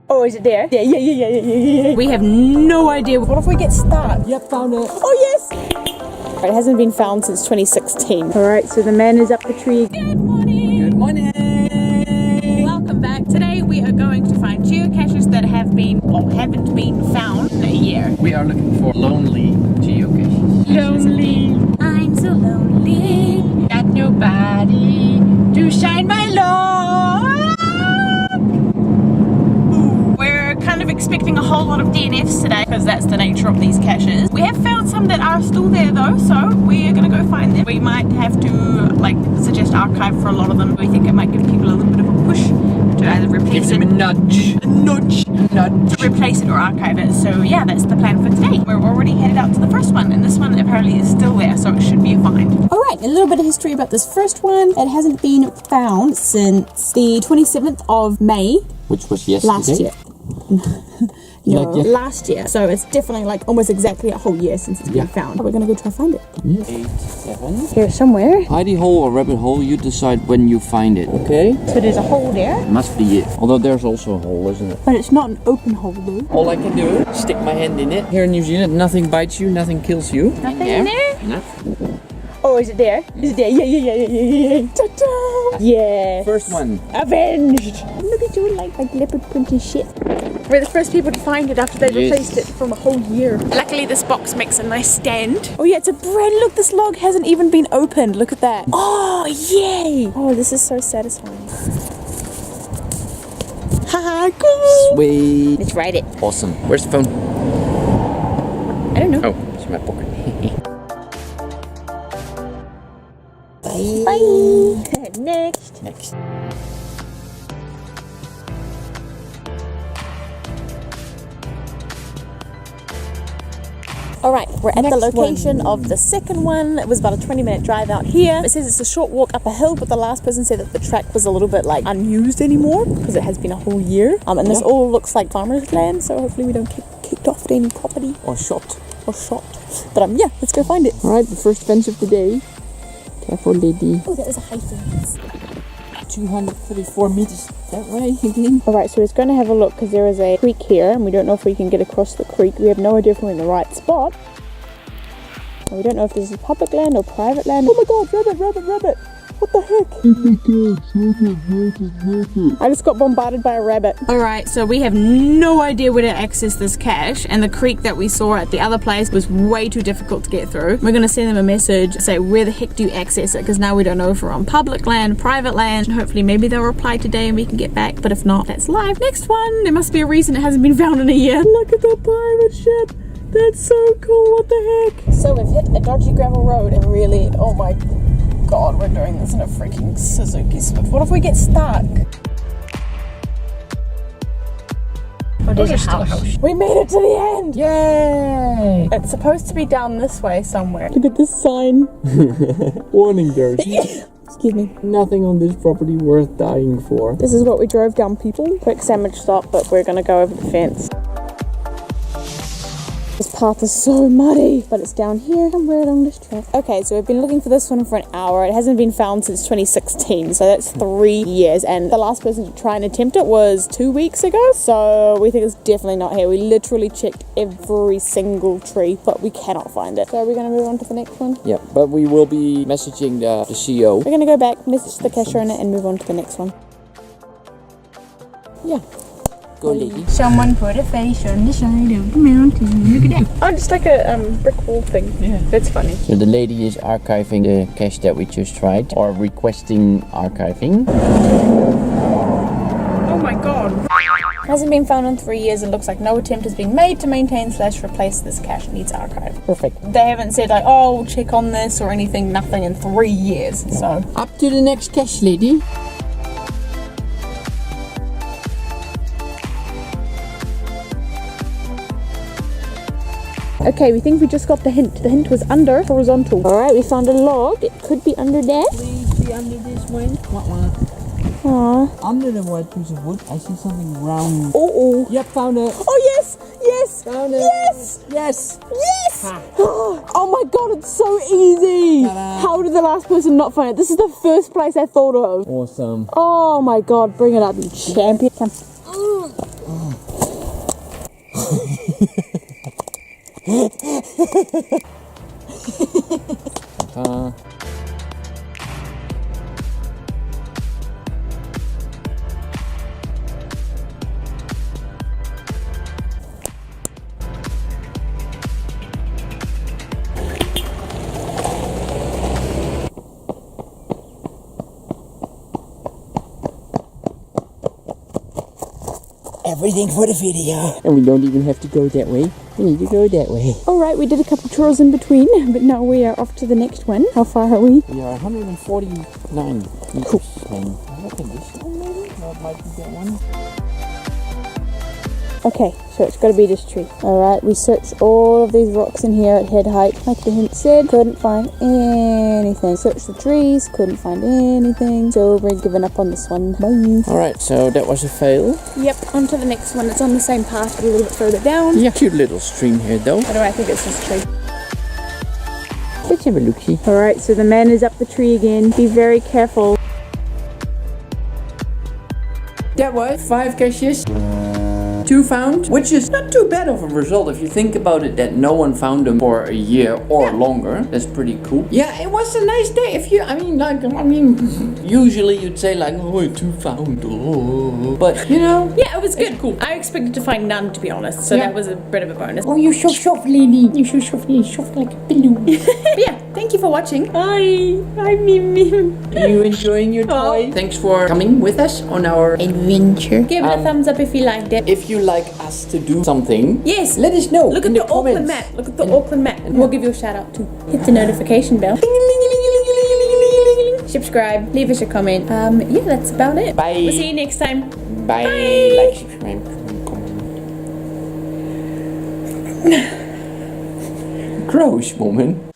Oh, is it there? Yeah. We have no idea. What if we get stuck? Yep, found it. Oh, yes! It hasn't been found since 2016. Alright, so the man is up the tree. Good morning! Good morning! Welcome back. Today we are going to find geocaches that have been, or haven't been found in a year. We are looking for lonely geocaches. Lonely. I'm so lonely. Got nobody to shine my light. We're kind of expecting a whole lot of DNFs today because that's the nature of these caches. We have found some that are still there though, so we are going to go find them. We might have to like suggest archive for a lot of them. We think it might give people a little bit of a push to either replace it. Give them a nudge. To replace it or archive it. So yeah, that's the plan for today. We're already headed out to the first one, and this one apparently is still there, so it should be a find. Alright, a little bit of history about this first one. It hasn't been found since the 27th of May. Which was yesterday? Last year. Last year. So it's definitely like almost exactly a whole year since it's been found. We're gonna go try to find it. 8, 7. Here somewhere. Hidey hole or rabbit hole, you decide when you find it, okay? So there's a hole there. Must be it. Although there's also a hole, isn't it? But it's not an open hole though. All I can do, stick my hand in it. Here in New Zealand, nothing bites you, nothing kills you. Nothing in there? No. Oh, is it there? Is it there? Yeah. Ta-da! Yeah. First one. Avenged! Look at you like leopard print and shit. We're the first people to find it after they replaced it from a whole year. Luckily this box makes a nice stand. Oh yeah, it's a brand. Look, this log hasn't even been opened. Look at that. Oh, yay! Oh, this is so satisfying. Haha, cool! Sweet. Let's ride it. Awesome. Where's the phone? I don't know. Oh, it's in my pocket. Bye. Next. Alright, we're at the location of the second one. It was about a 20-minute drive out here. It says it's a short walk up a hill, but the last person said that the track was a little bit like unused anymore because it has been a whole year. And this all looks like farmer's land, so hopefully we don't get kicked off at any property. Or shot. But yeah, let's go find it. Alright, the first fence of the day. Careful, lady. Oh, that is a high fence. 234 meters that way again. Alright, so it's going to have a look because there is a creek here and we don't know if we can get across the creek. We have no idea if we're in the right spot. And we don't know if this is public land or private land. Oh my god, rabbit! What the heck? Oh my god, I just got bombarded by a rabbit. Alright, so we have no idea where to access this cache, and the creek that we saw at the other place was way too difficult to get through. We're going to send them a message, say where the heck do you access it, because now we don't know if we're on public land, private land. Hopefully maybe they'll reply today and we can get back, but if not, that's live. Next one, there must be a reason it hasn't been found in a year. Look at the pirate ship. That's so cool, what the heck? So we've hit a dodgy gravel road and really, oh my god, we're doing this in a freaking Suzuki Swift. What if we get stuck? Oh, there's a house. We made it to the end! Yay! It's supposed to be down this way somewhere. Look at this sign. Warning there. Excuse me. Nothing on this property worth dying for. This is what we drove down, people. Quick sandwich stop, but we're gonna go over the fence. This path is so muddy, but it's down here somewhere along this track. Okay, so we've been looking for this one for an hour. It hasn't been found since 2016, so that's 3 years. And the last person to try and attempt it was 2 weeks ago, so we think it's definitely not here. We literally checked every single tree, but we cannot find it. So are we going to move on to the next one? Yeah, but we will be messaging the CO. We're going to go back, message the cache owner, and move on to the next one. Yeah. Go, lady. Someone put a face on the side of the mountain. Look at that. Oh, just like a brick wall thing. Yeah. That's funny. So the lady is archiving the cache that we just tried, or requesting archiving. Oh my god. Hasn't been found in 3 years. It looks like no attempt has been made to maintain / replace this cache. Needs archive. Perfect. They haven't said like, oh, check on this or anything. Nothing in 3 years. So up to the next cache, lady. okay, we think we just got the hint. The hint was under horizontal. Alright, we found a log. It could be under there. Please be under this one. Aww. Under the white piece of wood, I see something round. Oh. Yep, found it. Oh, yes. Found it. Yes. Oh my god, it's so easy. Ta-da. How did the last person not find it? This is the first place I thought of. Awesome. Oh my god, bring it up, you champion. Come. Ta-ta. Everything for the video. And we don't even have to go that way. We need to go that way. Alright, we did a couple chores in between, but now we are off to the next one. How far are we? We are 149 meters. Cool. And I think this one maybe? That might be that one. Okay, so it's got to be this tree. Alright, we searched all of these rocks in here at head height. Like the hint said, couldn't find anything. Searched the trees, couldn't find anything. So we're giving up on this one. Bye. Alright, so that was a fail. Yep, on to the next one. It's on the same path, but a little bit further down. Yeah, cute little stream here though. What do I think it's this tree? Let's have a look-see. Alright, so the man is up the tree again. Be very careful. That was 5 caches. 2 found, which is not too bad of a result if you think about it, that no one found them for a year or longer. That's pretty cool. Yeah, it was a nice day. If you, usually you'd say like, oh, 2 found, oh. But you know, Yeah, it was good. cool. I expected to find none, to be honest, so that was a bit of a bonus. Oh, you're so soft, lady. You're so soft, lady. Soft like a pillow. But yeah, thank you for watching. Bye. Bye, Mim. Are you enjoying your toy? Thanks for coming with us on our Adventure. Give it a thumbs up if you liked it. If you like us to do something, Yes. let us know. Look in at the Auckland comments. map. Look at the Auckland map. And we'll give you a shout out too. Hit the notification bell. Subscribe. Leave us a comment. Yeah, that's about it. Bye. We'll see you next time. Bye. Bye. Like, subscribe, comment. Gross, woman.